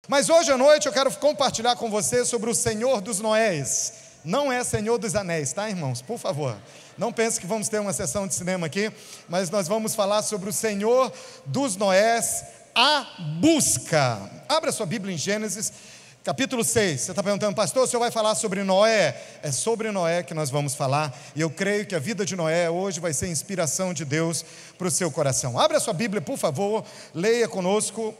Mas hoje à noite eu quero compartilhar com você sobre o Senhor dos Noés. Não é Senhor dos Anéis, tá, irmãos? Por favor, não pense que vamos ter uma sessão de cinema aqui, mas nós vamos falar sobre o Senhor dos Noés, a busca. Abra sua Bíblia em Gênesis, capítulo 6. Você está perguntando, pastor, o senhor vai falar sobre Noé? É sobre Noé que nós vamos falar, e eu creio que a vida de Noé hoje vai ser inspiração de Deus para o seu coração. Abra sua Bíblia, por favor, leia conosco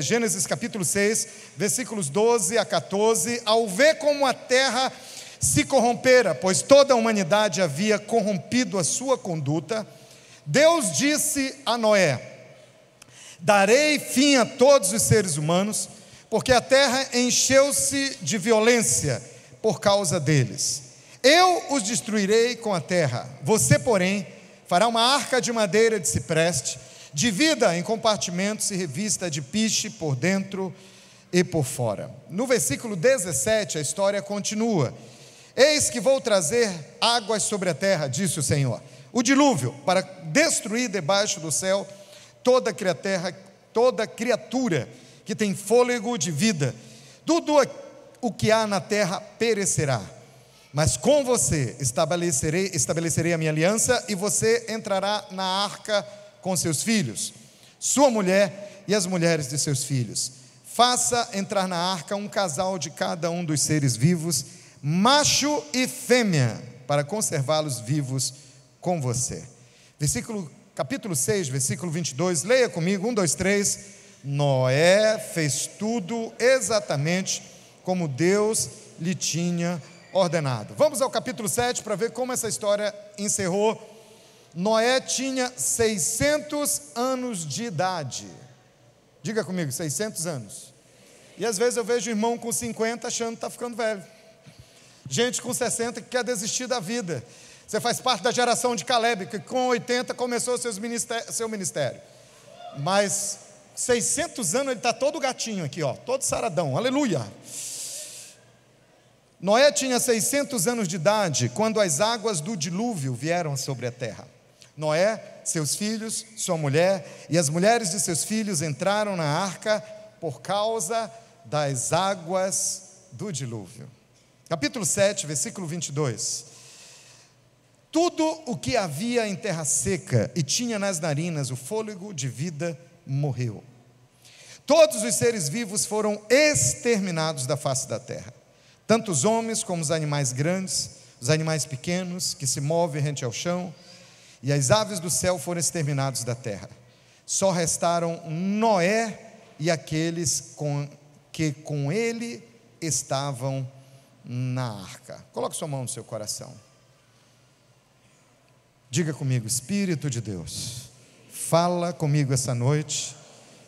Gênesis capítulo 6, versículos 12 a 14. Ao ver como a terra se corrompera, pois toda a humanidade havia corrompido a sua conduta, Deus disse a Noé: darei fim a todos os seres humanos, porque a terra encheu-se de violência por causa deles. Eu os destruirei com a terra. Você, porém, fará uma arca de madeira de cipreste, divida em compartimentos e revista de piche por dentro e por fora. No versículo 17, a história continua. Eis que vou trazer águas sobre a terra, disse o Senhor, o dilúvio, para destruir debaixo do céu toda criatura que tem fôlego de vida. Tudo o que há na terra perecerá, mas com você estabelecerei a minha aliança, e você entrará na arca com seus filhos, sua mulher e as mulheres de seus filhos. Faça entrar na arca um casal de cada um dos seres vivos, macho e fêmea, para conservá-los vivos com você. Capítulo 6, versículo 22, leia comigo, 1, 2, 3. Noé fez tudo exatamente como Deus lhe tinha ordenado. Vamos ao capítulo 7 para ver como essa história encerrou. Noé tinha 600 anos de idade. Diga comigo, 600 anos. E às vezes eu vejo irmão com 50 achando que está ficando velho. Gente com 60 que quer desistir da vida. Você faz parte da geração de Caleb, que com 80 começou seu ministério. Mas 600 anos ele está todo gatinho aqui, ó, todo saradão, aleluia. Noé tinha 600 anos de idade quando as águas do dilúvio vieram sobre a terra. Noé, seus filhos, sua mulher e as mulheres de seus filhos entraram na arca por causa das águas do dilúvio. Capítulo 7, versículo 22. Tudo o que havia em terra seca e tinha nas narinas o fôlego de vida morreu. Todos os seres vivos foram exterminados da face da terra, tanto os homens como os animais grandes, os animais pequenos que se movem rente ao chão, e as aves do céu foram exterminados da terra. Só restaram Noé e aqueles que com ele estavam na arca. Coloque sua mão no seu coração. Diga comigo: Espírito de Deus, fala comigo essa noite.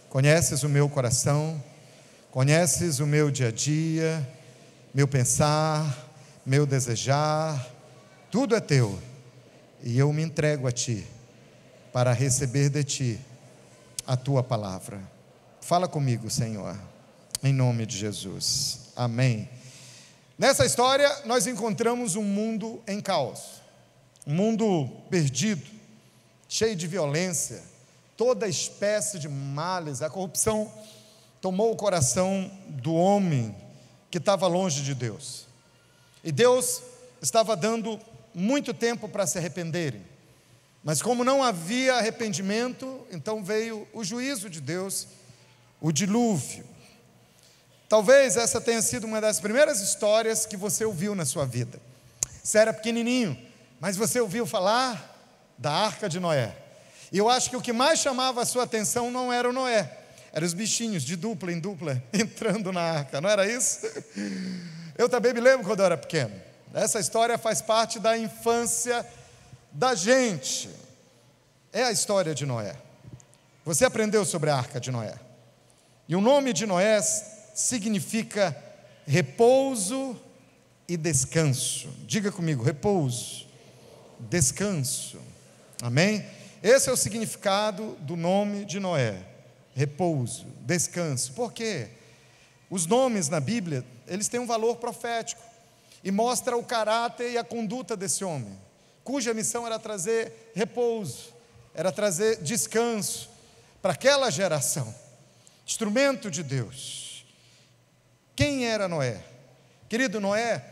Conheces o meu coração, conheces o meu dia a dia, meu pensar, meu desejar, tudo é teu, e eu me entrego a ti, para receber de ti a tua palavra. Fala comigo, Senhor, em nome de Jesus, amém. Nessa história nós encontramos um mundo em caos, um mundo perdido, cheio de violência, toda espécie de males. A corrupção tomou o coração do homem que estava longe de Deus, e Deus estava dando muito tempo para se arrependerem, mas como não havia arrependimento, então veio o juízo de Deus, o dilúvio. Talvez essa tenha sido uma das primeiras histórias que você ouviu na sua vida. Você era pequenininho, mas você ouviu falar da arca de Noé. E eu acho que o que mais chamava a sua atenção não era o Noé, eram os bichinhos de dupla em dupla entrando na arca, não era isso? Eu também me lembro quando eu era pequeno. Essa história faz parte da infância da gente. É a história de Noé. Você aprendeu sobre a arca de Noé. E o nome de Noé significa repouso e descanso. Diga comigo: repouso, descanso. Amém? Esse é o significado do nome de Noé: repouso, descanso. Por quê? Os nomes na Bíblia, eles têm um valor profético e mostra o caráter e a conduta desse homem, cuja missão era trazer repouso, era trazer descanso para aquela geração. Instrumento de Deus. Quem era Noé? Querido, Noé,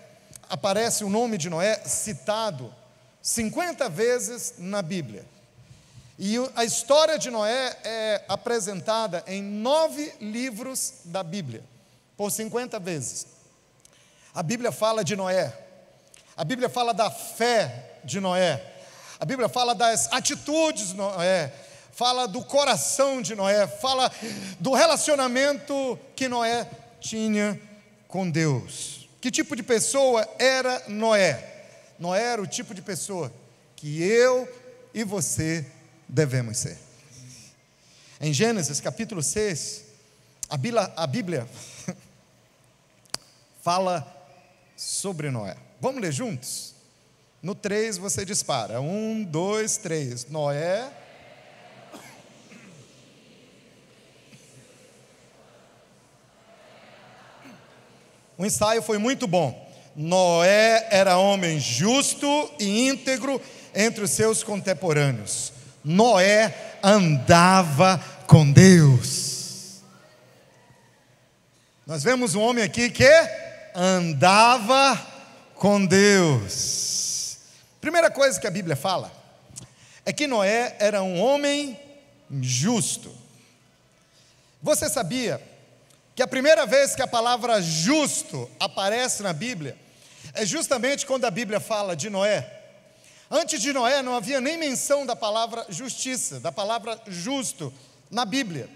aparece o nome de Noé citado 50 vezes na Bíblia. E a história de Noé é apresentada em 9 livros da Bíblia, por 50 vezes. A Bíblia fala de Noé, a Bíblia fala da fé de Noé, a Bíblia fala das atitudes de Noé, fala do coração de Noé, fala do relacionamento que Noé tinha com Deus. Que tipo de pessoa era Noé? Noé era o tipo de pessoa que eu e você devemos ser. Em Gênesis capítulo 6, a Bíblia fala sobre Noé. Vamos ler juntos? No 3 você dispara. 1, 2, 3. Noé. O ensaio foi muito bom. Noé era homem justo e íntegro entre os seus contemporâneos. Noé andava com Deus. Nós vemos um homem aqui que andava com Deus. Primeira coisa que a Bíblia fala é que Noé era um homem justo. Você sabia que a primeira vez que a palavra justo aparece na Bíblia é justamente quando a Bíblia fala de Noé? Antes de Noé não havia nem menção da palavra justiça, da palavra justo na Bíblia.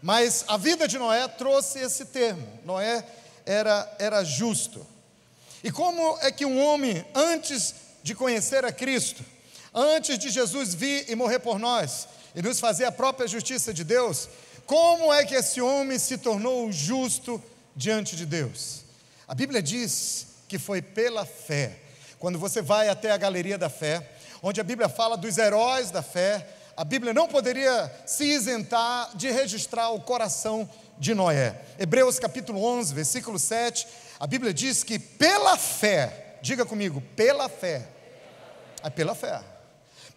Mas a vida de Noé trouxe esse termo. Noé era justo. E como é que um homem, antes de conhecer a Cristo, antes de Jesus vir e morrer por nós, e nos fazer a própria justiça de Deus, como é que esse homem se tornou justo diante de Deus? A Bíblia diz que foi pela fé. Quando você vai até a galeria da fé, onde a Bíblia fala dos heróis da fé, a Bíblia não poderia se isentar de registrar o coração de Noé. Hebreus capítulo 11, versículo 7, a Bíblia diz que pela fé, diga comigo, pela fé,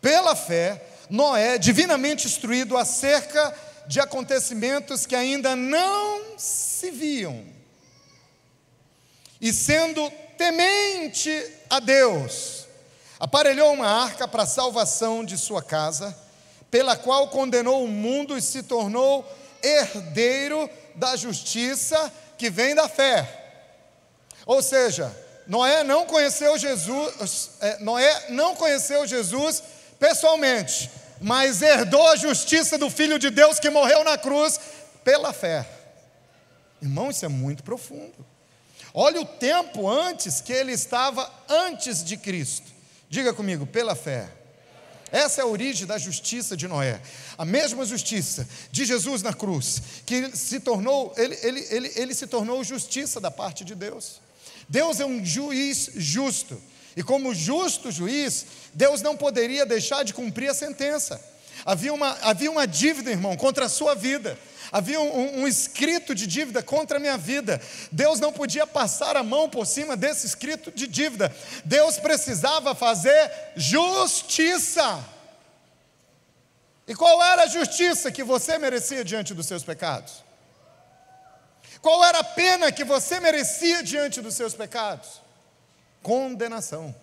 pela fé, Noé, divinamente instruído acerca de acontecimentos que ainda não se viam, e sendo temente a Deus, aparelhou uma arca para a salvação de sua casa, pela qual condenou o mundo e se tornou herdeiro da justiça que vem da fé. Ou seja, Noé não conheceu Jesus pessoalmente, mas herdou a justiça do Filho de Deus que morreu na cruz pela fé. Irmão, isso é muito profundo. Olha o tempo antes que ele estava antes de Cristo. Diga comigo, pela fé. Essa é a origem da justiça de Noé. A mesma justiça de Jesus na cruz, que se tornou, ele se tornou justiça da parte de Deus. Deus é um juiz justo. E como justo juiz, Deus não poderia deixar de cumprir a sentença. Havia uma dívida, irmão, contra a sua vida. Havia um escrito de dívida contra a minha vida. Deus não podia passar a mão por cima desse escrito de dívida. Deus precisava fazer justiça. E qual era a justiça que você merecia diante dos seus pecados? Qual era a pena que você merecia diante dos seus pecados? Condenação.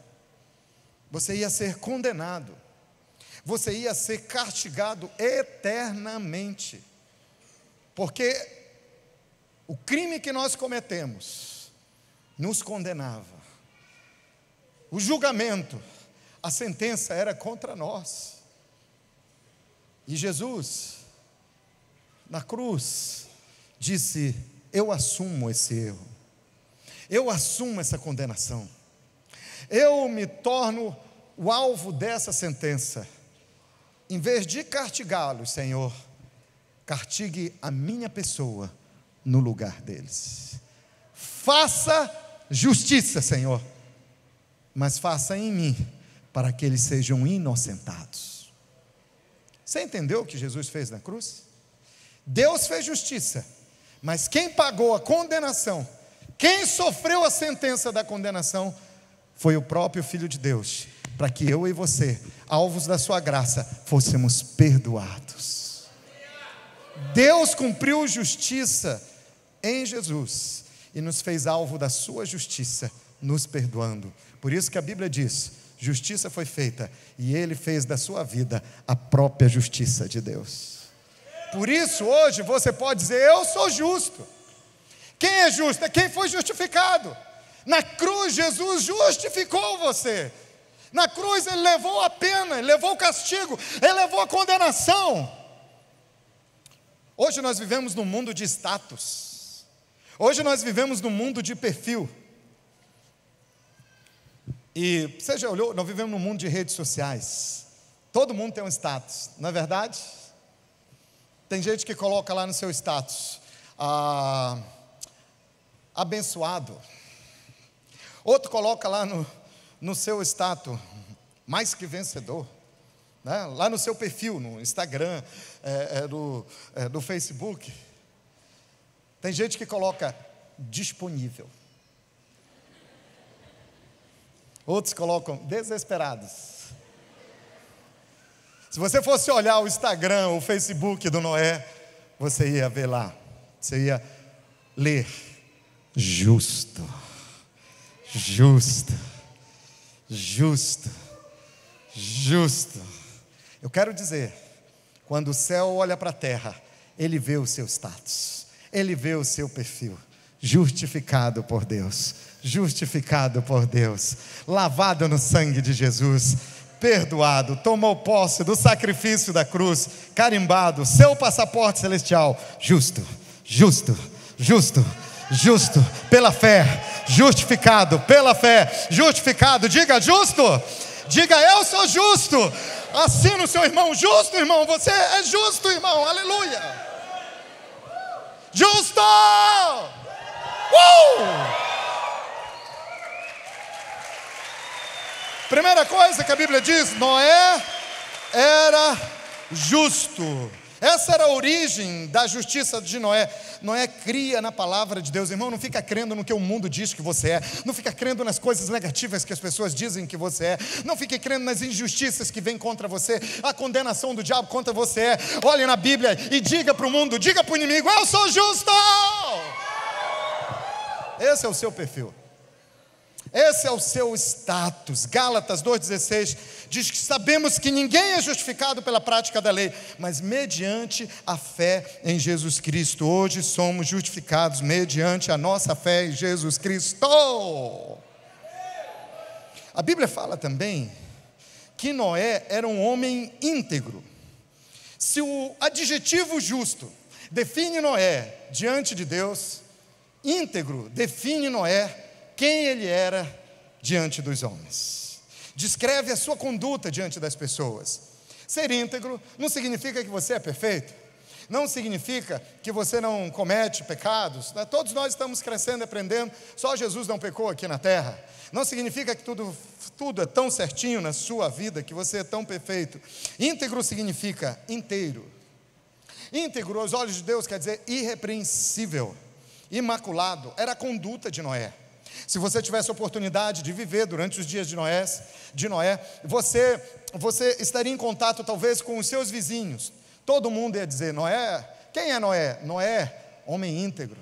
Você ia ser condenado. Você ia ser castigado eternamente. Porque o crime que nós cometemos nos condenava. O julgamento, a sentença era contra nós. E Jesus, na cruz, disse: eu assumo esse erro. Eu assumo essa condenação. Eu me torno o alvo dessa sentença. Em vez de castigá-los, Senhor, castigue a minha pessoa no lugar deles. Faça justiça, Senhor, mas faça em mim, para que eles sejam inocentados. Você entendeu o que Jesus fez na cruz? Deus fez justiça, mas quem pagou a condenação, quem sofreu a sentença da condenação, foi o próprio Filho de Deus, para que eu e você, alvos da sua graça, fôssemos perdoados. Deus cumpriu justiça em Jesus, e nos fez alvo da sua justiça, nos perdoando. Por isso que a Bíblia diz: justiça foi feita, e Ele fez da sua vida a própria justiça de Deus. Por isso hoje você pode dizer: eu sou justo. Quem é justo? É quem foi justificado. Na cruz Jesus justificou você. Na cruz Ele levou a pena, Ele levou o castigo, Ele levou a condenação. Hoje nós vivemos num mundo de status. Hoje nós vivemos num mundo de perfil. E você já olhou? Nós vivemos num mundo de redes sociais. Todo mundo tem um status, não é verdade? Tem gente que coloca lá no seu status: abençoado. Outro coloca lá no seu status: mais que vencedor. Né? Lá no seu perfil, no Instagram, no Facebook. Tem gente que coloca disponível. Outros colocam desesperados. Se você fosse olhar o Instagram, o Facebook do Noé, você ia ver lá, você ia ler: justo, justo, justo, justo. Eu quero dizer, quando o céu olha para a terra, ele vê o seu status, ele vê o seu perfil. Justificado por Deus, justificado por Deus, lavado no sangue de Jesus, perdoado, tomou posse do sacrifício da cruz, carimbado, seu passaporte celestial, justo, justo, justo, justo, pela fé, justificado, pela fé, justificado. Diga: justo, diga: eu sou justo. Assina o seu irmão: justo, irmão, você é justo, irmão, aleluia. Justo! Primeira coisa que a Bíblia diz: Noé era justo. Essa era a origem da justiça de Noé. Noé cria na palavra de Deus. Irmão, não fica crendo no que o mundo diz que você é. Não fica crendo nas coisas negativas que as pessoas dizem que você é. Não fique crendo nas injustiças que vêm contra você, a condenação do diabo contra você é. Olhe na Bíblia e diga para o mundo, diga para o inimigo: eu sou justo. Esse é o seu perfil. Esse é o seu status. Gálatas 2,16 diz que sabemos que ninguém é justificado pela prática da lei, mas mediante a fé em Jesus Cristo. Hoje somos justificados mediante a nossa fé em Jesus Cristo. A Bíblia fala também que Noé era um homem íntegro. Se o adjetivo justo define Noé diante de Deus, íntegro define Noé quem ele era diante dos homens. Descreve a sua conduta diante das pessoas. Ser íntegro não significa que você é perfeito, não significa que você não comete pecados. Todos nós estamos crescendo e aprendendo. Só Jesus não pecou aqui na terra. Não significa que tudo é tão certinho na sua vida, que você é tão perfeito. Íntegro significa inteiro. Íntegro aos olhos de Deus quer dizer irrepreensível, imaculado. Era a conduta de Noé. Se você tivesse a oportunidade de viver durante os dias de Noé, você estaria em contato talvez com os seus vizinhos. Todo mundo ia dizer: Noé, quem é Noé? Noé, homem íntegro.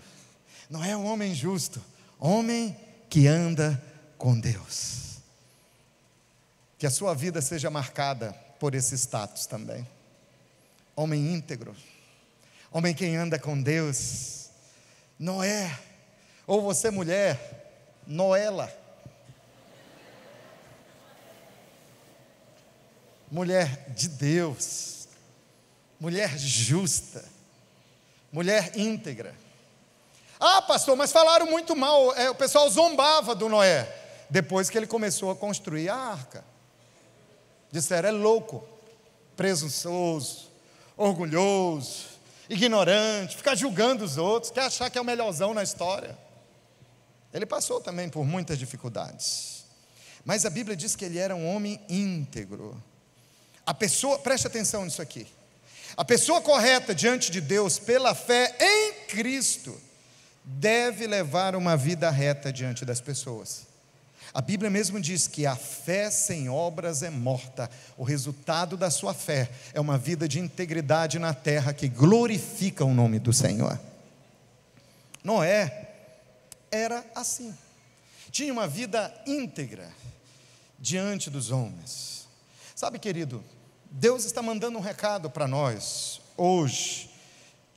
Noé, um homem justo, homem que anda com Deus. Que a sua vida seja marcada por esse status também. Homem íntegro, homem que anda com Deus. Noé, ou você mulher, Noela, mulher de Deus, mulher justa, mulher íntegra. Ah, pastor, mas falaram muito mal. O pessoal zombava do Noé depois que ele começou a construir a arca. Disseram: é louco, presunçoso, orgulhoso, ignorante, ficar julgando os outros, quer achar que é o melhorzão na história. Ele passou também por muitas dificuldades, mas a Bíblia diz que ele era um homem íntegro. A pessoa, preste atenção nisso aqui, a pessoa correta diante de Deus pela fé em Cristo deve levar uma vida reta diante das pessoas. A Bíblia mesmo diz que a fé sem obras é morta. O resultado da sua fé é uma vida de integridade na terra que glorifica o nome do Senhor. Noé era assim. Tinha uma vida íntegra diante dos homens. Sabe, querido, Deus está mandando um recado para nós hoje,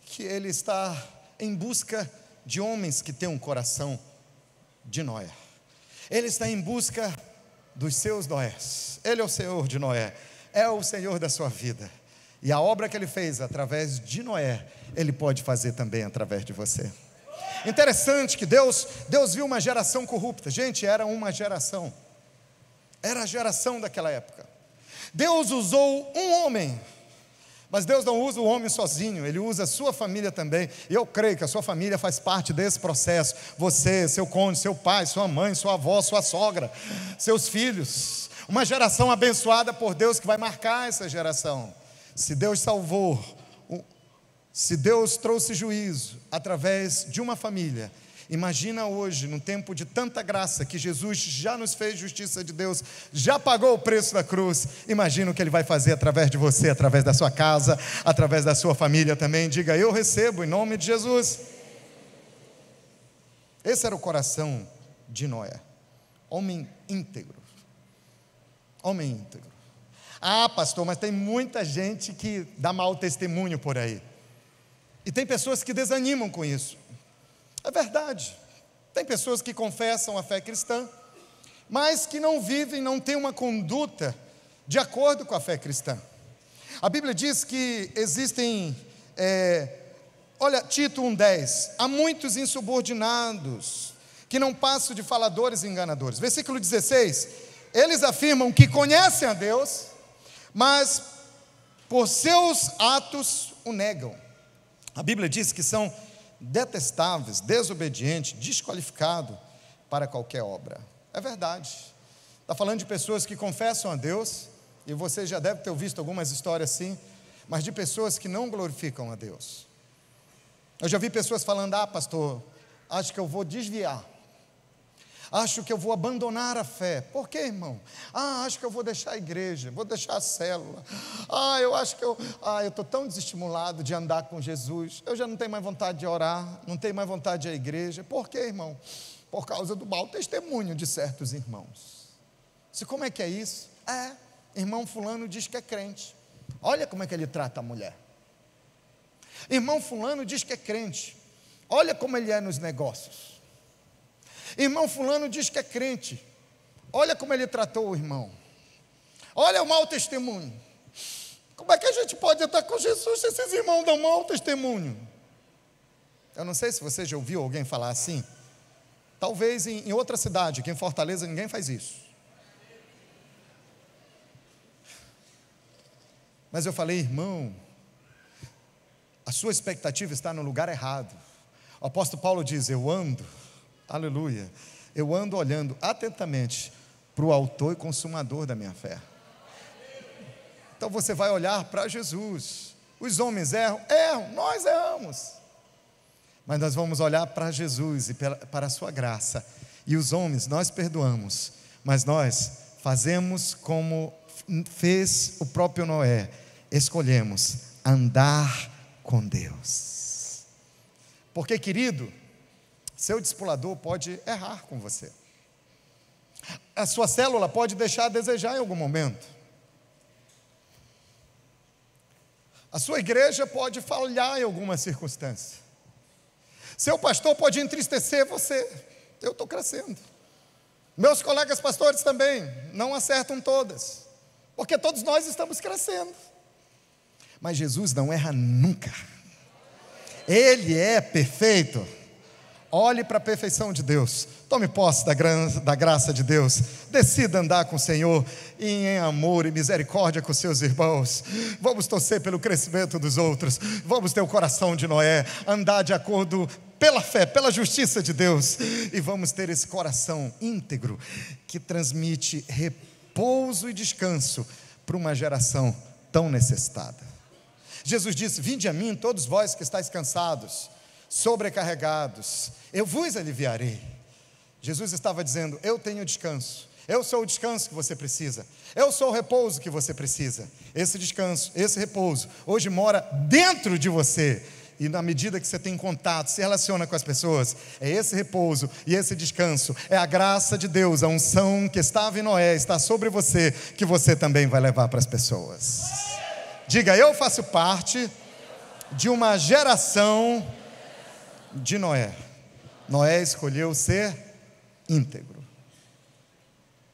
que Ele está em busca de homens que têm um coração de Noé. Ele está em busca dos seus Noés. Ele é o Senhor de Noé, é o Senhor da sua vida. E a obra que Ele fez através de Noé, Ele pode fazer também através de você. Interessante que Deus viu uma geração corrupta. Gente, era uma geração. Era a geração daquela época. Deus usou um homem, mas Deus não usa o homem sozinho, Ele usa a sua família também. E eu creio que a sua família faz parte desse processo. Você, seu cônjuge, seu pai, sua mãe, sua avó, sua sogra, seus filhos. Uma geração abençoada por Deus que vai marcar essa geração. Se Deus salvou, se Deus trouxe juízo através de uma família, imagina hoje, num tempo de tanta graça, que Jesus já nos fez justiça de Deus, já pagou o preço da cruz. Imagina o que Ele vai fazer através de você, através da sua casa, através da sua família também. Diga: eu recebo em nome de Jesus. Esse era o coração de Noé, homem íntegro. Homem íntegro. Ah, pastor, mas tem muita gente que dá mau testemunho por aí. E tem pessoas que desanimam com isso. É verdade. Tem pessoas que confessam a fé cristã, mas que não vivem, não têm uma conduta de acordo com a fé cristã. A Bíblia diz que existem, olha, Tito 1,10: há muitos insubordinados, que não passam de faladores e enganadores. Versículo 16: eles afirmam que conhecem a Deus, mas por seus atos o negam. A Bíblia diz que são detestáveis, desobedientes, desqualificados para qualquer obra. É verdade. Está falando de pessoas que confessam a Deus, e você já deve ter visto algumas histórias assim, mas de pessoas que não glorificam a Deus. Eu já vi pessoas falando: ah, pastor, acho que eu vou desviar, acho que eu vou abandonar a fé. Por quê, irmão? Ah, acho que eu vou deixar a igreja, vou deixar a célula. Ah, eu acho que eu estou tão desestimulado de andar com Jesus, eu já não tenho mais vontade de orar, não tenho mais vontade de ir à igreja. Por quê, irmão? Por causa do mau testemunho de certos irmãos. Como é que é isso? Irmão fulano diz que é crente, olha como é que ele trata a mulher. Irmão fulano diz que é crente, olha como ele é nos negócios. Irmão fulano diz que é crente, olha como ele tratou o irmão. Olha o mau testemunho. Como é que a gente pode estar com Jesus se esses irmãos dão mau testemunho? Eu não sei se você já ouviu alguém falar assim. Talvez em outra cidade, aqui em Fortaleza ninguém faz isso. Mas eu falei: irmão, a sua expectativa está no lugar errado. O apóstolo Paulo diz: eu ando, aleluia, eu ando olhando atentamente para o autor e consumador da minha fé. Então você vai olhar para Jesus. Os homens erram, nós erramos, mas nós vamos olhar para Jesus e para a sua graça. E os homens, nós perdoamos, mas nós fazemos como fez o próprio Noé: escolhemos andar com Deus. Porque, querido, seu discipulador pode errar com você, a sua célula pode deixar a desejar em algum momento, a sua igreja pode falhar em alguma circunstância, seu pastor pode entristecer você. Eu estou crescendo, meus colegas pastores também não acertam todas, porque todos nós estamos crescendo. Mas Jesus não erra nunca, Ele é perfeito. Olhe para a perfeição de Deus, tome posse da graça de Deus, decida andar com o Senhor em amor e misericórdia com seus irmãos. Vamos torcer pelo crescimento dos outros, vamos ter o coração de Noé, andar de acordo pela fé, pela justiça de Deus, e vamos ter esse coração íntegro que transmite repouso e descanso para uma geração tão necessitada. Jesus disse: vinde a mim todos vós que estáis cansados, sobrecarregados, eu vos aliviarei. Jesus estava dizendo: eu tenho descanso, eu sou o descanso que você precisa, eu sou o repouso que você precisa. Esse descanso, esse repouso, hoje mora dentro de você, e na medida que você tem contato, se relaciona com as pessoas, é esse repouso e esse descanso, é a graça de Deus, a unção que estava em Noé, está sobre você, que você também vai levar para as pessoas. Diga, eu faço parte de uma geração de Noé. Noé escolheu ser íntegro,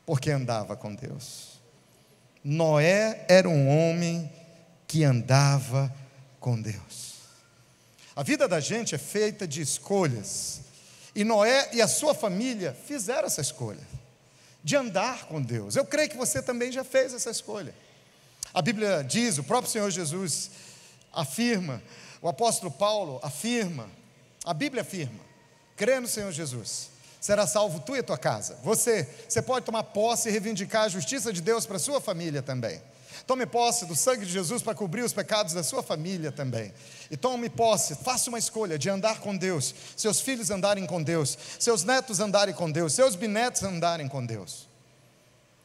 porque andava com Deus. Noé era um homem que andava com Deus. A vida da gente é feita de escolhas, e Noé e a sua família fizeram essa escolha, de andar com Deus. Eu creio que você também já fez essa escolha. A Bíblia diz, o próprio Senhor Jesus afirma, o apóstolo Paulo afirma, a Bíblia afirma, crê no Senhor Jesus, será salvo tu e a tua casa. Você pode tomar posse e reivindicar a justiça de Deus para a sua família também. Tome posse do sangue de Jesus para cobrir os pecados da sua família também. E tome posse, faça uma escolha de andar com Deus, seus filhos andarem com Deus, seus netos andarem com Deus, seus bisnetos andarem com Deus.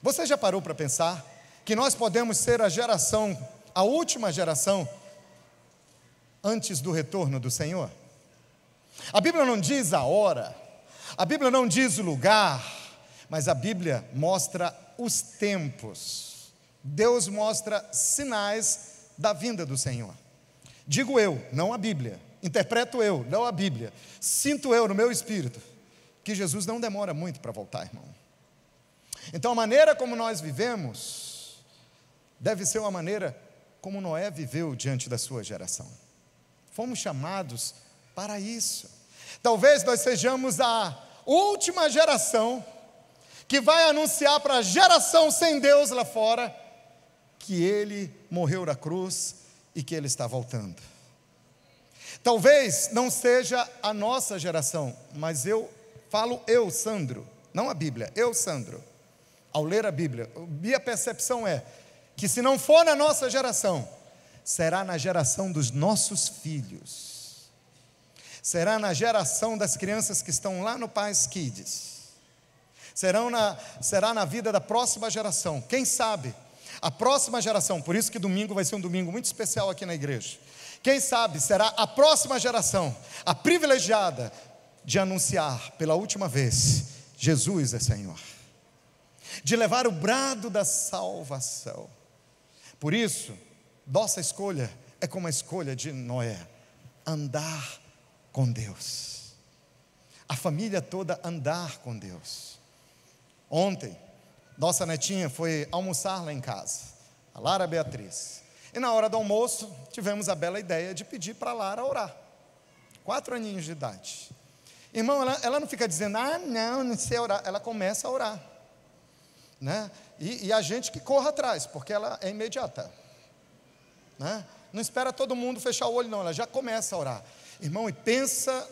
Você já parou para pensar que nós podemos ser a geração, a última geração, antes do retorno do Senhor? A Bíblia não diz a hora, a Bíblia não diz o lugar, mas a Bíblia mostra os tempos. Deus mostra sinais da vinda do Senhor. Digo eu, não a Bíblia. Interpreto eu, não a Bíblia. Sinto eu no meu espírito que Jesus não demora muito para voltar, irmão. Então a maneira como nós vivemos deve ser uma maneira como Noé viveu diante da sua geração. Fomos chamados para isso. Talvez nós sejamos a última geração que vai anunciar para a geração sem Deus lá fora que Ele morreu na cruz e que Ele está voltando. Talvez não seja a nossa geração, mas eu falo eu, Sandro, não a Bíblia, eu, Sandro, ao ler a Bíblia, minha percepção é que se não for na nossa geração, será na geração dos nossos filhos, será na geração das crianças que estão lá no Pais Kids, será na vida da próxima geração, quem sabe, a próxima geração, por isso que domingo vai ser um domingo muito especial aqui na igreja, quem sabe será a próxima geração, a privilegiada de anunciar pela última vez, Jesus é Senhor, de levar o brado da salvação. Por isso, nossa escolha é como a escolha de Noé, andar com Deus, a família toda andar com Deus. Ontem, nossa netinha foi almoçar lá em casa, a Lara Beatriz, e na hora do almoço, tivemos a bela ideia de pedir para a Lara orar, 4 aninhos de idade. Irmão, ela não fica dizendo, não sei orar, ela começa a orar, né? E a gente que corra atrás, porque ela é imediata, né? Não espera todo mundo fechar o olho não, ela já começa a orar. Irmão, e pensa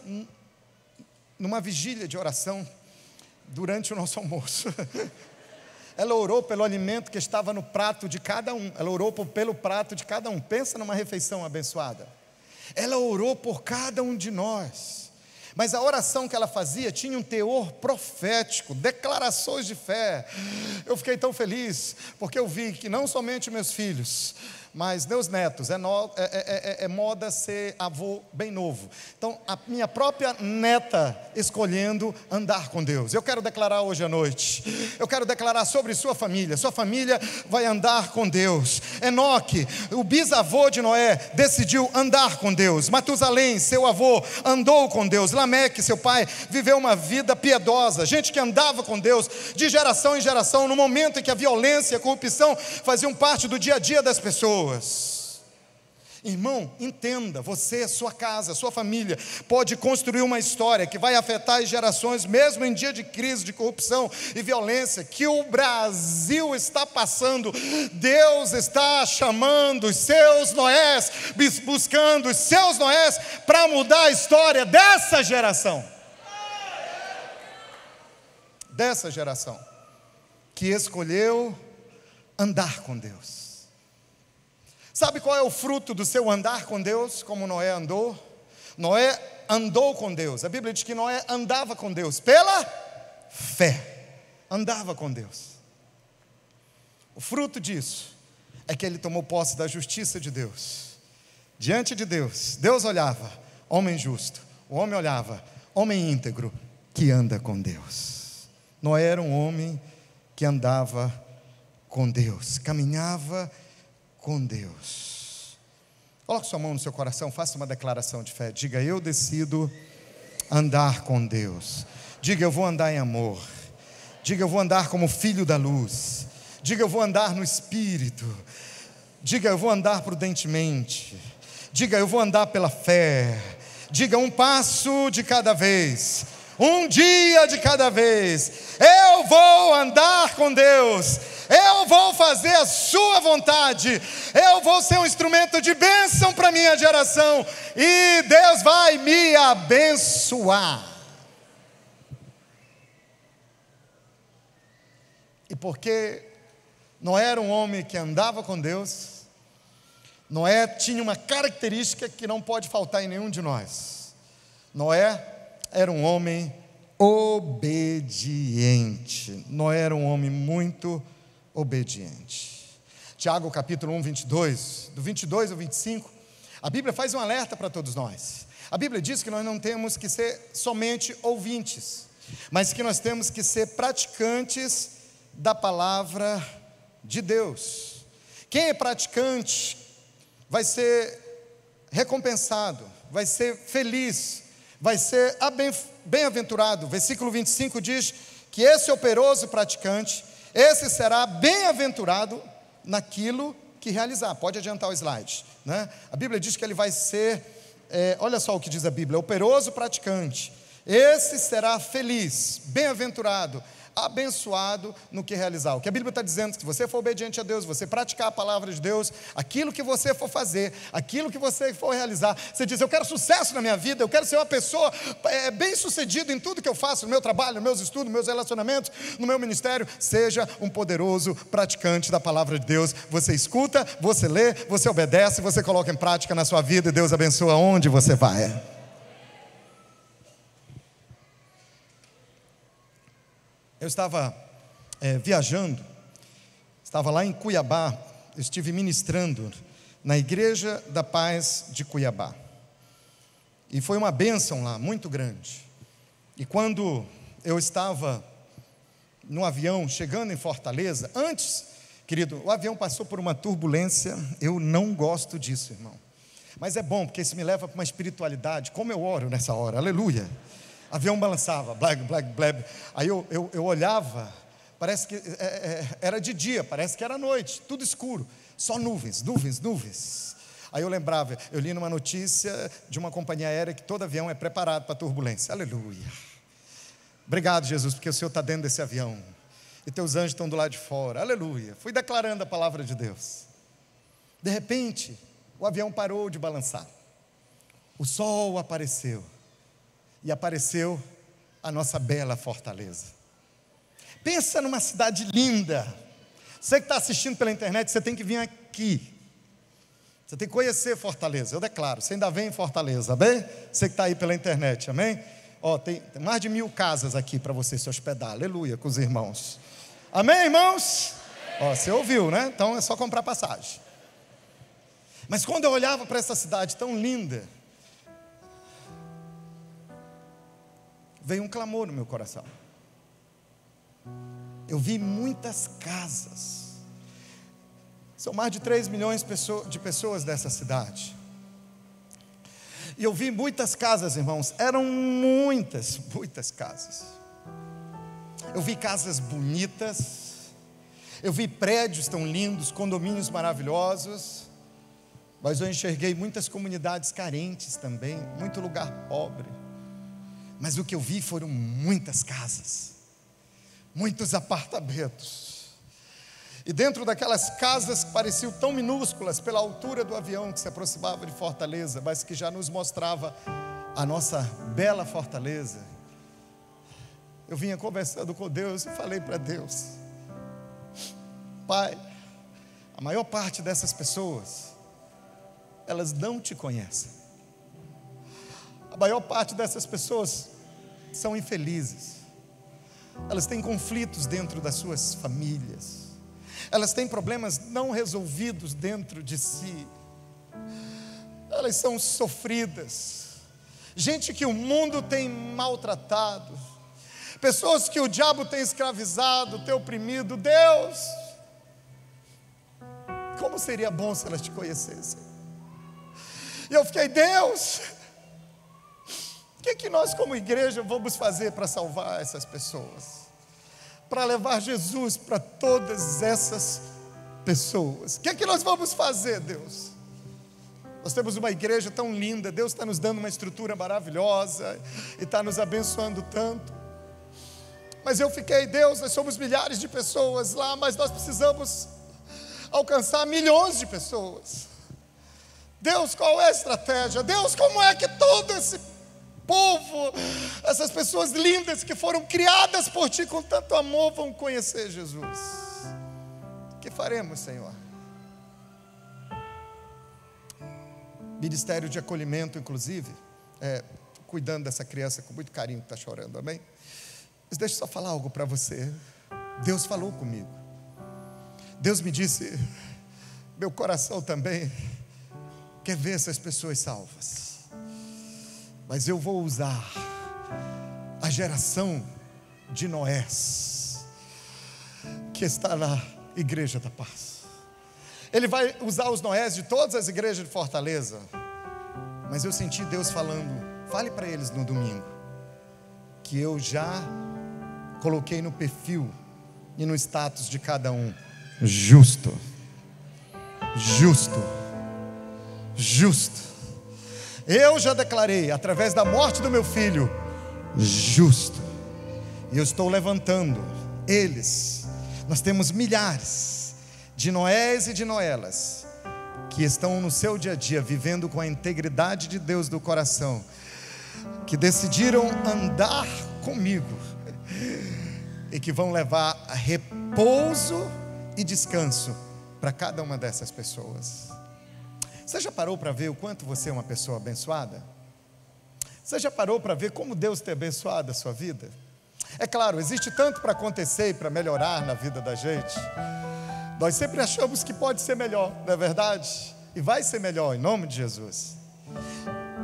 numa vigília de oração durante o nosso almoço. Ela orou pelo alimento que estava no prato de cada um, ela orou pelo prato de cada um. Pensa numa refeição abençoada. Ela orou por cada um de nós, mas a oração que ela fazia tinha um teor profético, declarações de fé. Eu fiquei tão feliz, porque eu vi que não somente meus filhos, mas meus netos, é moda ser avô bem novo. Então, a minha própria neta escolhendo andar com Deus. Eu quero declarar hoje à noite, eu quero declarar sobre sua família vai andar com Deus. Enoque, o bisavô de Noé, decidiu andar com Deus. Matusalém, seu avô, andou com Deus. Lameque, seu pai, viveu uma vida piedosa. Gente que andava com Deus de geração em geração, no momento em que a violência e a corrupção faziam parte do dia a dia das pessoas. Irmão, entenda, você, sua casa, sua família pode construir uma história que vai afetar as gerações, mesmo em dia de crise, de corrupção e violência que o Brasil está passando. Deus está chamando os seus Noés, buscando os seus Noés para mudar a história dessa geração que escolheu andar com Deus. Sabe qual é o fruto do seu andar com Deus, como Noé andou? Noé andou com Deus. A Bíblia diz que Noé andava com Deus pela fé. Andava com Deus. O fruto disso é que ele tomou posse da justiça de Deus. diante de Deus, Deus olhava, homem justo. O homem olhava, homem íntegro, que anda com Deus. Noé era um homem que andava com Deus, caminhava com Deus. Coloque sua mão no seu coração, faça uma declaração de fé. Diga: eu decido andar com Deus. Diga: eu vou andar em amor. Diga: eu vou andar como filho da luz. Diga: eu vou andar no Espírito. Diga: eu vou andar prudentemente. Diga: eu vou andar pela fé. Diga: um passo de cada vez, um dia de cada vez. Eu vou andar com Deus. Eu vou fazer a sua vontade. Eu vou ser um instrumento de bênção para a minha geração. E Deus vai me abençoar. E porque Noé era um homem que andava com Deus, Noé tinha uma característica que não pode faltar em nenhum de nós. Noé era um homem obediente. Noé era um homem muito obediente. Tiago capítulo 1, 22, do 22 ao 25, a Bíblia faz um alerta para todos nós. A Bíblia diz que nós não temos que ser somente ouvintes, mas que nós temos que ser praticantes da palavra de Deus. Quem é praticante vai ser recompensado, vai ser feliz, vai ser bem-aventurado. Versículo 25 diz que esse operoso praticante, esse será bem-aventurado naquilo que realizar. Pode adiantar o slide, né? A Bíblia diz que ele vai ser, olha só o que diz a Bíblia: operoso praticante, esse será feliz, bem-aventurado, abençoado no que realizar. O que a Bíblia está dizendo é que se você for obediente a Deus, você praticar a palavra de Deus, aquilo que você for fazer, aquilo que você for realizar, você diz: eu quero sucesso na minha vida, eu quero ser uma pessoa bem sucedida em tudo que eu faço, no meu trabalho, nos meus estudos, nos meus relacionamentos, no meu ministério. Seja um poderoso praticante da palavra de Deus. Você escuta, você lê, você obedece, você coloca em prática na sua vida, e Deus abençoa onde você vai. Eu estava viajando, estava lá em Cuiabá, eu estive ministrando na Igreja da Paz de Cuiabá, e foi uma bênção lá, muito grande. E quando eu estava no avião, chegando em Fortaleza, antes, querido, o avião passou por uma turbulência. Eu não gosto disso, irmão, mas é bom, porque isso me leva para uma espiritualidade. Como eu oro nessa hora, aleluia. O avião balançava, blag, blag, blag. Aí eu olhava, parece que era de dia, parece que era noite, tudo escuro, só nuvens, nuvens, nuvens. Aí eu lembrava, eu li numa notícia de uma companhia aérea que todo avião é preparado para turbulência. Aleluia. Obrigado, Jesus, porque o Senhor está dentro desse avião e teus anjos estão do lado de fora. Aleluia. Fui declarando a palavra de Deus. De repente, o avião parou de balançar, o sol apareceu, e apareceu a nossa bela Fortaleza. Pensa numa cidade linda. Você que está assistindo pela internet, você tem que vir aqui. Você tem que conhecer Fortaleza. Eu declaro, você ainda vem em Fortaleza, amém? Você que está aí pela internet, amém? Tem mais de 1000 casas aqui para você se hospedar, aleluia, com os irmãos. Amém, irmãos? Você ouviu, né? Então é só comprar passagem. Mas quando eu olhava para essa cidade tão linda, veio um clamor no meu coração. Eu vi muitas casas. São mais de 3 milhões de pessoas dessa cidade. E eu vi muitas casas, irmãos. Eram muitas casas. Eu vi casas bonitas. Eu vi prédios tão lindos, condomínios maravilhosos. Mas eu enxerguei muitas comunidades carentes também, muito lugar pobre. Mas o que eu vi foram muitas casas, muitos apartamentos. E dentro daquelas casas que pareciam tão minúsculas pela altura do avião que se aproximava de Fortaleza, mas que já nos mostrava a nossa bela Fortaleza, eu vinha conversando com Deus e falei para Deus: Pai, a maior parte dessas pessoas, elas não te conhecem. A maior parte dessas pessoas são infelizes. Elas têm conflitos dentro das suas famílias. Elas têm problemas não resolvidos dentro de si. elas são sofridas, gente que o mundo tem maltratado, pessoas que o diabo tem escravizado, tem oprimido. Deus, como seria bom se elas te conhecessem. E eu fiquei: Deus, o que nós como igreja vamos fazer para salvar essas pessoas? Para levar Jesus para todas essas pessoas? O que nós vamos fazer, Deus? Nós temos uma igreja tão linda, Deus está nos dando uma estrutura maravilhosa e está nos abençoando tanto. Mas eu fiquei: Deus, nós somos milhares de pessoas lá, mas nós precisamos alcançar milhões de pessoas. Deus, qual é a estratégia? Deus, como é que todo esse povo, essas pessoas lindas que foram criadas por Ti com tanto amor, vão conhecer Jesus? O que faremos, Senhor? Ministério de acolhimento, inclusive, cuidando dessa criança com muito carinho que está chorando, amém? Mas deixa eu só falar algo para você. Deus falou comigo. Deus me disse: meu coração também quer ver essas pessoas salvas, mas eu vou usar a geração de Noés que está na Igreja da Paz. Ele vai usar os Noés de todas as igrejas de Fortaleza. Mas eu senti Deus falando: fale para eles no domingo que eu já coloquei no perfil e no status de cada um: justo, justo, justo. Eu já declarei, através da morte do meu filho, justo. E eu estou levantando eles. Nós temos milhares de Noés e de Noelas que estão no seu dia a dia vivendo com a integridade de Deus do coração, que decidiram andar comigo e que vão levar repouso e descanso para cada uma dessas pessoas. Você já parou para ver o quanto você é uma pessoa abençoada? Você já parou para ver como Deus tem abençoado a sua vida? É claro, existe tanto para acontecer e para melhorar na vida da gente. Nós sempre achamos que pode ser melhor, não é verdade? E vai ser melhor, em nome de Jesus.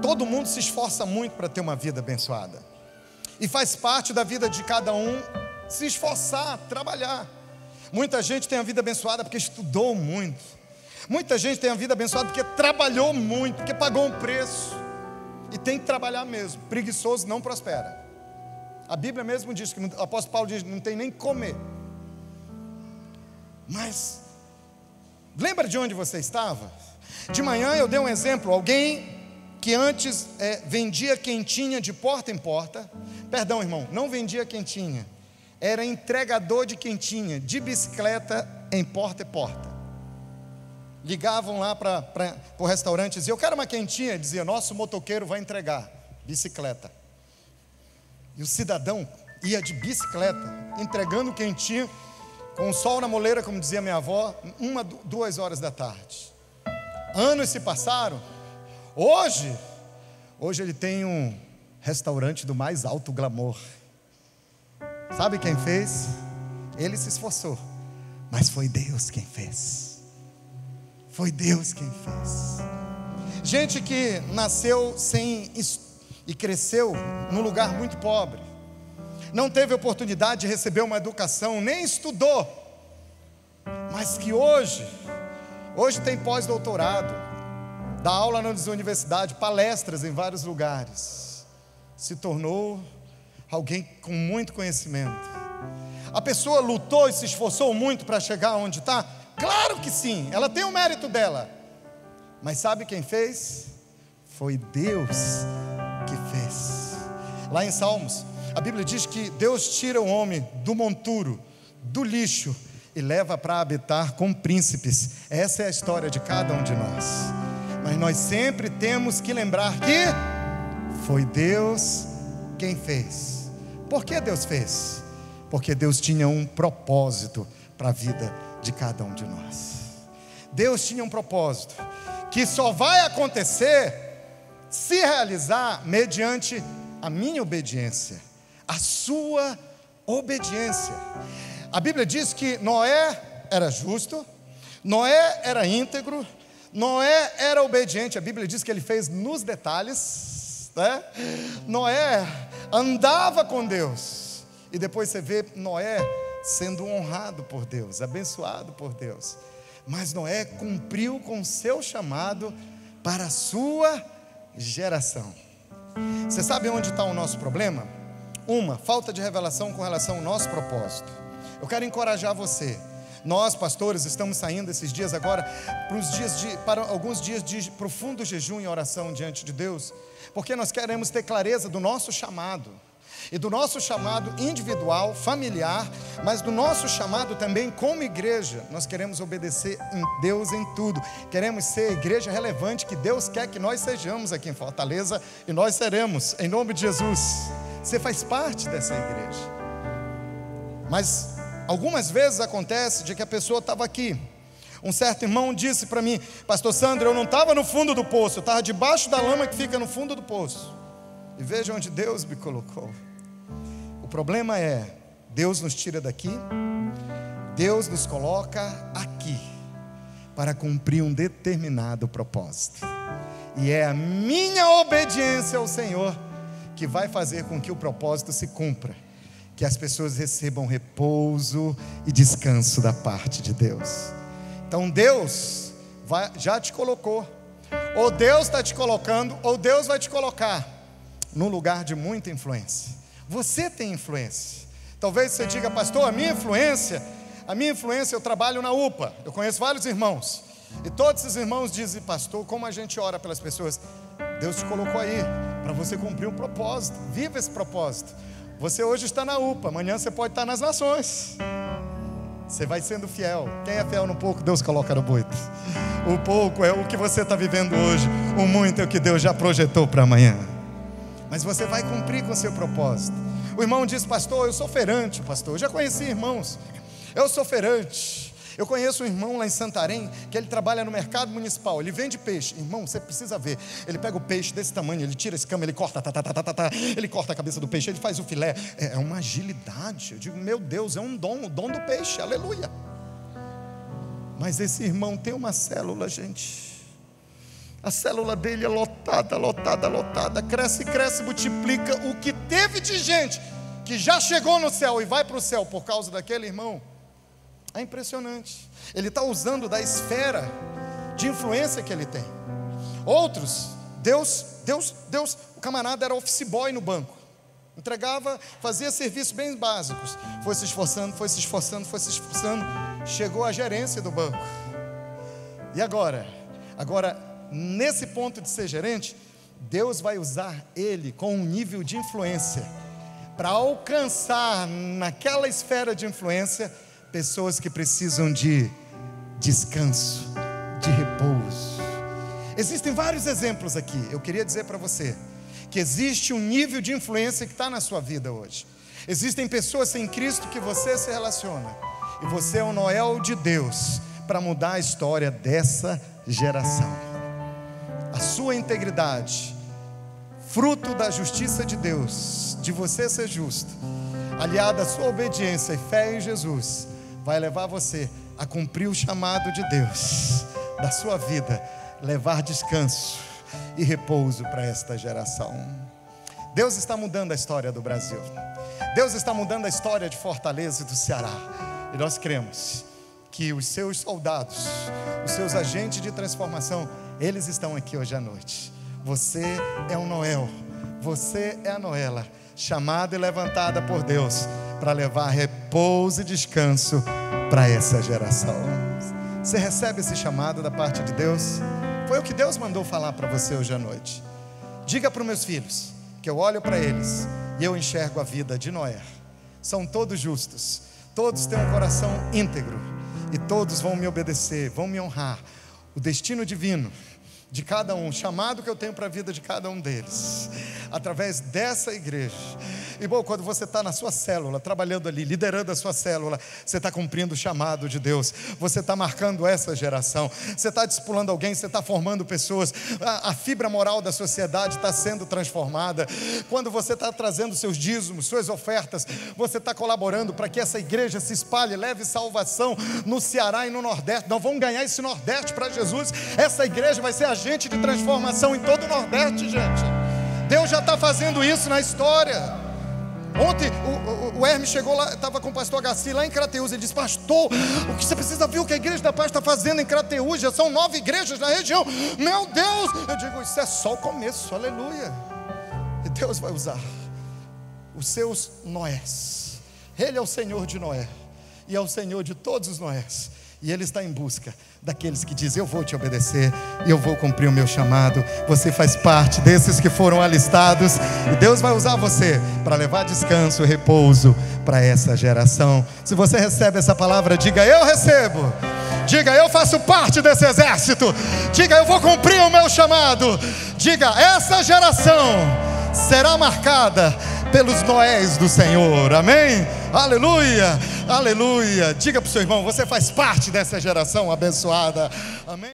Todo mundo se esforça muito para ter uma vida abençoada. E faz parte da vida de cada um se esforçar, trabalhar. Muita gente tem a vida abençoada porque estudou muito. Muita gente tem a vida abençoada porque trabalhou muito, porque pagou um preço. E tem que trabalhar mesmo. Preguiçoso não prospera. A Bíblia mesmo diz, que o apóstolo Paulo diz, não tem nem que comer. Mas lembra de onde você estava? De manhã eu dei um exemplo. Alguém que antes vendia quentinha de porta em porta. Perdão, irmão, não vendia quentinha. Era entregador de quentinha, de bicicleta em porta e porta. Ligavam lá para o restaurante e diziam: eu quero uma quentinha. Dizia: nosso motoqueiro vai entregar. Bicicleta. E o cidadão ia de bicicleta, entregando quentinha, com o sol na moleira, como dizia minha avó, 1, 2 horas da tarde. Anos se passaram. Hoje ele tem um restaurante do mais alto glamour. Sabe quem fez? Ele se esforçou, mas foi Deus quem fez. Foi Deus quem fez. Gente que nasceu sem e cresceu num lugar muito pobre, não teve oportunidade de receber uma educação, nem estudou, mas que hoje tem pós-doutorado, dá aula nas universidades, palestras em vários lugares, se tornou alguém com muito conhecimento. A pessoa lutou e se esforçou muito para chegar onde está? Claro que sim, ela tem o mérito dela. Mas sabe quem fez? Foi Deus que fez. Lá em Salmos, a Bíblia diz que Deus tira o homem do monturo, do lixo, e leva para habitar com príncipes. Essa é a história de cada um de nós. Mas nós sempre temos que lembrar que foi Deus quem fez. Por que Deus fez? Porque Deus tinha um propósito para a vida de cada um de nós. Deus tinha um propósito que só vai acontecer, se realizar, mediante a minha obediência, a sua obediência. A Bíblia diz que Noé era justo, Noé era íntegro, Noé era obediente, a Bíblia diz que ele fez nos detalhes, né? Noé andava com Deus, e depois você vê Noé sendo honrado por Deus, abençoado por Deus. Mas Noé cumpriu com o seu chamado para a sua geração. Você sabe onde está o nosso problema? Falta de revelação com relação ao nosso propósito. Eu quero encorajar você. Nós, pastores, estamos saindo esses dias agora para alguns dias de profundo jejum e oração diante de Deus, porque nós queremos ter clareza do nosso chamado, e do nosso chamado individual, familiar, mas do nosso chamado também como igreja. Nós queremos obedecer em Deus em tudo. Queremos ser a igreja relevante que Deus quer que nós sejamos aqui em Fortaleza, e nós seremos, em nome de Jesus. Você faz parte dessa igreja. Mas algumas vezes acontece de que a pessoa estava aqui. Um certo irmão disse para mim: pastor Sandro, eu não estava no fundo do poço, eu estava debaixo da lama que fica no fundo do poço. E veja onde Deus me colocou. O problema é, Deus nos tira daqui, Deus nos coloca aqui, para cumprir um determinado propósito. E é a minha obediência ao Senhor que vai fazer com que o propósito se cumpra, que as pessoas recebam repouso e descanso da parte de Deus. Então Deus já te colocou, ou Deus está te colocando, ou Deus vai te colocar num lugar de muita influência. Você tem influência. Talvez você diga: pastor, a minha influência, eu trabalho na UPA, eu conheço vários irmãos, e todos esses irmãos dizem: pastor, como a gente ora pelas pessoas. Deus te colocou aí para você cumprir um propósito. Viva esse propósito. Você hoje está na UPA, amanhã você pode estar nas nações. Você vai sendo fiel. Quem é fiel no pouco, Deus coloca no muito. O pouco é o que você está vivendo hoje, o muito é o que Deus já projetou para amanhã. Mas você vai cumprir com o seu propósito. O irmão diz: pastor, eu sou feirante, pastor. Eu já conheci irmãos, eu sou feirante. Eu conheço um irmão lá em Santarém, que ele trabalha no mercado municipal, ele vende peixe. Irmão, você precisa ver, ele pega o peixe desse tamanho, ele tira esse escama, ele corta, ele corta a cabeça do peixe, ele faz o filé. É uma agilidade. Eu digo: meu Deus, é um dom, o dom do peixe, aleluia. Mas esse irmão tem uma célula, gente. A célula dele é lotada, cresce, multiplica. O que teve de gente que já chegou no céu e vai para o céu por causa daquele irmão, é impressionante. Ele está usando da esfera de influência que ele tem. Outros, Deus, o camarada era office boy no banco, entregava, fazia serviços bem básicos, foi se esforçando, chegou à gerência do banco. E agora, nesse ponto de ser gerente, Deus vai usar ele com um nível de influência para alcançar naquela esfera de influência pessoas que precisam de descanso, de repouso. Existem vários exemplos aqui. Eu queria dizer para você que existe um nível de influência que está na sua vida hoje. Existem pessoas em Cristo que você se relaciona, e você é o Noel de Deus para mudar a história dessa geração. A sua integridade, fruto da justiça de Deus, de você ser justo, aliada à sua obediência e fé em Jesus, vai levar você a cumprir o chamado de Deus da sua vida, levar descanso e repouso para esta geração. Deus está mudando a história do Brasil. Deus está mudando a história de Fortaleza e do Ceará. E nós cremos que os seus soldados, os seus agentes de transformação, eles estão aqui hoje à noite. Você é um Noel, você é a Noela, chamada e levantada por Deus para levar repouso e descanso para essa geração. Você recebe esse chamado da parte de Deus? Foi o que Deus mandou falar para você hoje à noite. Diga para os meus filhos que eu olho para eles e eu enxergo a vida de Noé. São todos justos, todos têm um coração íntegro, e todos vão me obedecer, vão me honrar. O destino divino de cada um, o chamado que eu tenho para a vida de cada um deles, através dessa igreja. E bom, quando você está na sua célula, trabalhando ali, liderando a sua célula, você está cumprindo o chamado de Deus, você está marcando essa geração, você está discipulando alguém, você está formando pessoas, a fibra moral da sociedade está sendo transformada. Quando você está trazendo seus dízimos, suas ofertas, você está colaborando para que essa igreja se espalhe, leve salvação no Ceará e no Nordeste. Nós vamos ganhar esse Nordeste para Jesus. Essa igreja vai ser agente de transformação em todo o Nordeste, gente. Deus já está fazendo isso na história. Ontem o Hermes chegou lá, estava com o pastor Garcia lá em Crateús. Ele disse: pastor, o que você precisa ver o que a igreja da paz está fazendo em Crateús? Já são 9 igrejas na região. Meu Deus! Eu digo, isso é só o começo, aleluia. E Deus vai usar os seus Noés. Ele é o Senhor de Noé e é o Senhor de todos os Noés. E Ele está em busca daqueles que dizem: eu vou te obedecer e eu vou cumprir o meu chamado. Você faz parte desses que foram alistados, e Deus vai usar você para levar descanso e repouso para essa geração. Se você recebe essa palavra, diga: eu recebo. Diga: eu faço parte desse exército. Diga: eu vou cumprir o meu chamado. Diga: essa geração será marcada pelos Noés do Senhor. Amém? Aleluia, aleluia. Diga para o seu irmão: você faz parte dessa geração abençoada. Amém?